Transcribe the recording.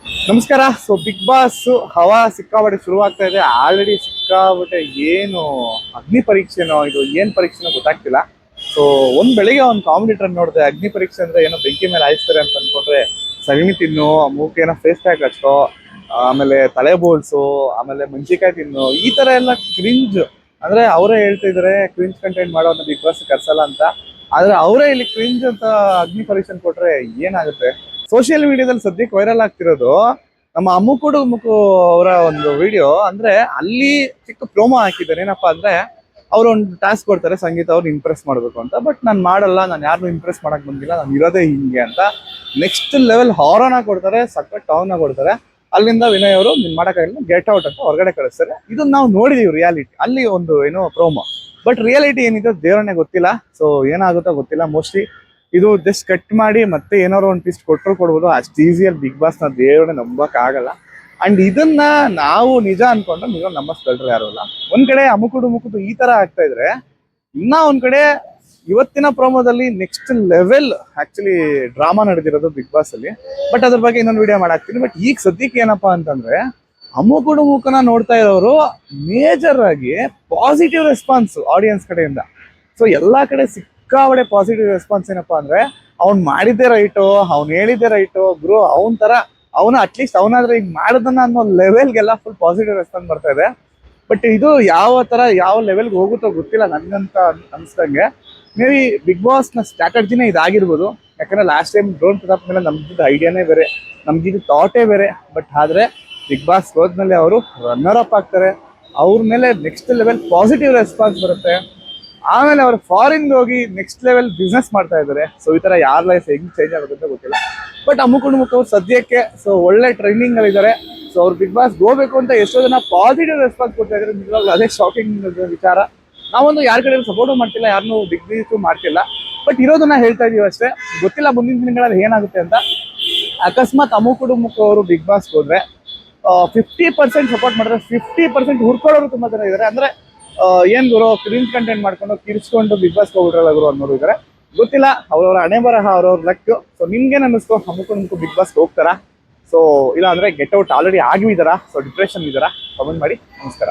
ನಮಸ್ಕಾರ. So big boss ಹವಾ ಸಿಕ್ಕಾಪಟ್ಟೆ ಶುರುವಾಗ್ತಾ ಇದೆ. ಆಲ್ರೆಡಿ ಸಿಕ್ಕಾಪಟ್ಟೆ ಏನು ಅಗ್ನಿ ಪರೀಕ್ಷೆನೋ ಇದು ಏನ್ ಪರೀಕ್ಷೆನೋ ಗೊತ್ತಾಗ್ತಿಲ್ಲ. ಸೊ ಬೆಳಿಗ್ಗೆ ಒಂದು ಕಾಮಿಡಿ ಟ್ರೆಂಡ್ ನೋಡಿದೆ. ಅಗ್ನಿ ಪರೀಕ್ಷೆ ಅಂದ್ರೆ ಏನೋ ಬೆಂಕಿ ಮೇಲೆ ಹಾಯಿಸ್ತಾರೆ ಅಂತ ಅನ್ಕೊಂಡ್ರೆ ಸಗಣಿ ತಿನ್ನು, ಮೂಕೇನೋ ಫೇಸ್ ಪ್ಯಾಕ್ ಹಚ್ಚೋ, ಆಮೇಲೆ ತಲೆ ಬೋಳ್ಸು, ಆಮೇಲೆ ಮೆಣಸಿಕಾಯಿ ತಿನ್ನು, ಈ ತರ ಎಲ್ಲ ಕ್ರಿಂಜ್. ಅಂದ್ರೆ ಅವರೇ ಹೇಳ್ತಾ ಇದಾರೆ ಕ್ರಿಂಜ್ ಕಂಟೆಂಟ್ ಮಾಡೋನ್ನ ಬಿಗ್ ಬಾಸ್ ಕರ್ಸಲ್ಲ ಅಂತ. ಆದ್ರೆ ಅವರೇ ಇಲ್ಲಿ ಕ್ರಿಂಜ್ ಅಂತ ಅಗ್ನಿ ಪರೀಕ್ಷೆ ಕೊಟ್ರೆ ಏನಾಗುತ್ತೆ? ಸೋಷಿಯಲ್ ಮೀಡಿಯಾದಲ್ಲಿ ಸದ್ಯಕ್ಕೆ ವೈರಲ್ ಆಗ್ತಿರೋದು ನಮ್ಮ ಅಮ್ಮುಕುಡು ಮುಕ್ಕು ಅವರ ಒಂದು ವಿಡಿಯೋ. ಅಂದ್ರೆ ಅಲ್ಲಿ ಚಿಕ್ಕ ಪ್ರೋಮೋ ಹಾಕಿದ್ದಾರೆ. ಏನಪ್ಪಾ ಅಂದ್ರೆ ಅವ್ರು ಒಂದು ಟಾಸ್ಕ್ ಕೊಡ್ತಾರೆ, ಸಂಗೀತ ಅವ್ರು ಇಂಪ್ರೆಸ್ ಮಾಡಬೇಕು ಅಂತ. ಬಟ್ ನಾನು ಮಾಡಲ್ಲ, ನಾನು ಯಾರನ್ನೂ ಇಂಪ್ರೆಸ್ ಮಾಡಕ್ ಬಂದಿಲ್ಲ, ನಾನು ಇರೋದೇ ಹಿಂಗೆ ಅಂತ ನೆಕ್ಸ್ಟ್ ಲೆವೆಲ್ ಹಾರನ ಕೊಡ್ತಾರೆ, ಸಖತ್ ಟೌನ್ ಕೊಡ್ತಾರೆ. ಅಲ್ಲಿಂದ ವಿನಯ್ ಅವರು ನಿನ್ ಮಾಡಕ್ಕಾಗಿಲ್ಲ, ಗೆಟ್ ಔಟ್ ಅಂತ ಹೊರಗಡೆ ಕಳಿಸ್ತಾರೆ. ಇದನ್ನ ನಾವು ನೋಡಿದೀವಿ ರಿಯಾಲಿಟಿ ಅಲ್ಲಿ ಒಂದು ಏನೋ ಪ್ರೋಮೋ. ಬಟ್ ರಿಯಾಲಿಟಿ ಏನಿದೆ ದೇವರನ್ನೇ ಗೊತ್ತಿಲ್ಲ. ಸೊ ಏನಾಗುತ್ತೋ ಗೊತ್ತಿಲ್ಲ. ಮೋಸ್ಟ್ಲಿ ಇದು ಜಸ್ಟ್ ಕಟ್ ಮಾಡಿ ಮತ್ತೆ ಏನಾದ್ರು ಒಂದು ಟ್ವಿಸ್ಟ್ ಕೊಟ್ಟರು ಕೊಡ್ಬೋದು. ಅಷ್ಟು ಈಸಿಯಲ್ಲಿ ಬಿಗ್ ಬಾಸ್ ನ ದೇವರನ್ನ ನಂಬಕ್ ಆಗಲ್ಲ. ಅಂಡ್ ಇದನ್ನ ನಾವು ನಿಜ ಅನ್ಕೊಂಡ್ರೆ ನೀವು ನಂಬಸ್ಕೊಳ್ರೆ ಯಾರು ಇಲ್ಲ. ಒಂದ್ ಕಡೆ ಮುಕುದು ಈ ತರ ಆಗ್ತಾ ಇದ್ರೆ, ಇನ್ನ ಒಂದ್ ಕಡೆ ಇವತ್ತಿನ ಪ್ರೋಮೋದಲ್ಲಿ ನೆಕ್ಸ್ಟ್ ಲೆವೆಲ್ ಆಕ್ಚುಲಿ ಡ್ರಾಮಾ ನಡೆದಿರೋದು ಬಿಗ್ ಬಾಸ್ ಅಲ್ಲಿ. ಬಟ್ ಅದ್ರ ಬಗ್ಗೆ ಇನ್ನೊಂದು ವಿಡಿಯೋ ಮಾಡಾಕ್ತೀನಿ. ಬಟ್ ಈಗ ಸದ್ಯಕ್ಕೆ ಏನಪ್ಪಾ ಅಂತಂದ್ರೆ ಮುಖನ ನೋಡ್ತಾ ಇರೋರು ಮೇಜರ್ ಆಗಿ ಪಾಸಿಟಿವ್ ರೆಸ್ಪಾನ್ಸ್ ಆಡಿಯನ್ಸ್ ಕಡೆಯಿಂದ. ಸೊ ಎಲ್ಲಾ ಕಡೆ ಸಿಕ್ಕಾಬಡೆ ಪಾಸಿಟಿವ್ ರೆಸ್ಪಾನ್ಸ್. ಏನಪ್ಪಾ ಅಂದ್ರೆ ಅವ್ನ್ ಮಾಡಿದ್ದೆ ರೈಟು, ಅವ್ನ್ ಹೇಳಿದ್ದೆ ರೈಟು ಬ್ರೋ, ಅವನ್ ತರ ಅವನು ಅಟ್ಲೀಸ್ಟ್ ಅವನಾದ್ರೆ ಈಗ ಮಾಡದನ್ನ ಅನ್ನೋ ಲೆವೆಲ್ಗೆಲ್ಲ ಫುಲ್ ಪಾಸಿಟಿವ್ ರೆಸ್ಪಾನ್ಸ್ ಬರ್ತಾ ಇದೆ. ಬಟ್ ಇದು ಯಾವ ಲೆವೆಲ್ಗೆ ಹೋಗುತ್ತೋ ಗೊತ್ತಿಲ್ಲ. ನನ್ಗಂತ ಅನ್ಸ್ದಂಗೆ ಮೇ ಬಿ ಬಿಗ್ ಬಾಸ್ ನ ಸ್ಟ್ರಾಟಜಿನೇ ಇದಾಗಿರ್ಬೋದು. ಯಾಕಂದ್ರೆ ಲಾಸ್ಟ್ ಟೈಮ್ ಡ್ರೋನ್ ಪ್ರತಾಪ್ ಮೇಲೆ ನಮ್ಗಿದ್ದ ಐಡಿಯಾನೇ ಬೇರೆ, ನಮ್ಗಿದ್ದು ಥಾಟೇ ಬೇರೆ. ಬಟ್ ಆದ್ರೆ ಬಿಗ್ ಬಾಸ್ ಹೋದ್ಮೇಲೆ ಅವರು ರನ್ನರ್ ಅಪ್ ಆಗ್ತಾರೆ. ಅವ್ರ ಮೇಲೆ ನೆಕ್ಸ್ಟ್ ಲೆವೆಲ್ ಪಾಸಿಟಿವ್ ರೆಸ್ಪಾನ್ಸ್ ಬರುತ್ತೆ. ಆಮೇಲೆ ಅವ್ರು ಫಾರಿನ್ ಹೋಗಿ ನೆಕ್ಸ್ಟ್ ಲೆವೆಲ್ ಬಿಸ್ನೆಸ್ ಮಾಡ್ತಾ ಇದ್ದಾರೆ. ಸೊ ಈ ತರ ಯಾರ ಲೈಫ್ ಹೆಂಗ್ ಚೇಂಜ್ ಆಗುತ್ತೆ ಅಂತ ಗೊತ್ತಿಲ್ಲ. ಬಟ್ ಮುಖ ಅವ್ರು ಸದ್ಯಕ್ಕೆ ಸೊ ಒಳ್ಳೆ ಟ್ರೈನಿಂಗ್ ಅಲ್ಲಿ ಇದ್ದಾರೆ. ಸೊ ಅವ್ರು ಬಿಗ್ ಬಾಸ್ ಹೋಗ್ಬೇಕು ಅಂತ ಎಷ್ಟೋ ಜನ ಪಾಸಿಟಿವ್ ರೆಸ್ಪಾನ್ಸ್ ಕೊಡ್ತಾ ಇದ್ದಾರೆ. ನಿಜವಾಗ್ಲೂ ಅದೇ ಶಾಕಿಂಗ್ ವಿಚಾರ. ನಾವೊಂದು ಯಾರ ಕಡೆ ಸಪೋರ್ಟ್ ಮಾಡ್ತಿಲ್ಲ, ಯಾರನ್ನೂ ಬಿಗ್ ಮಾಡ್ತಿಲ್ಲ. ಬಟ್ ಇರೋದನ್ನ ಹೇಳ್ತಾ ಇದೀವಿ ಅಷ್ಟೇ. ಗೊತ್ತಿಲ್ಲ ಮುಂದಿನ ದಿನಗಳಲ್ಲಿ ಏನಾಗುತ್ತೆ ಅಂತ. ಅಕಸ್ಮಾತ್ ಮುಖ ಅವರು ಬಿಗ್ ಬಾಸ್ ಹೋದ್ರೆ 50% ಸಪೋರ್ಟ್ ಮಾಡಿದ್ರೆ 50% ಹುರ್ಕೊಳ್ಳೋರು ತುಂಬಾ ಜನ ಇದ್ದಾರೆ. ಅಂದ್ರೆ ಏನ್ ಗುರು ಕ್ರೀಮ್ ಕಂಟೆಂಟ್ ಮಾಡ್ಕೊಂಡು ಕಿರ್ಸ್ಕೊಂಡು ಬಿಗ್ ಬಾಸ್ ಹೋಗ್ಬಿಟ್ರಲ್ಲ ಗುರು ಅನ್ನೋರು ಇದ್ದಾರೆ. ಗೊತ್ತಿಲ್ಲ, ಅವ್ರವ್ರ ಹಣೆ ಬರಹ, ಅವ್ರವ್ರ ಲಕ್. ಸೊ ನಿಮ್ಗೇನ್ ಅನ್ನಿಸ್ತು? ಮುಖ ಬಿಗ್ ಬಾಸ್ ಹೋಗ್ತಾರಾ? ಸೊ ಇಲ್ಲ ಅಂದ್ರೆ ಗೆಟ್ ಔಟ್ ಆಲ್ರೆಡಿ ಆಗಿದಾರಾ? ಸೊ ಡಿಪ್ರೆಷನ್ ಇದ್ದಾರಾ? ಕಮೆಂಟ್ ಮಾಡಿ. ನಮಸ್ಕಾರ.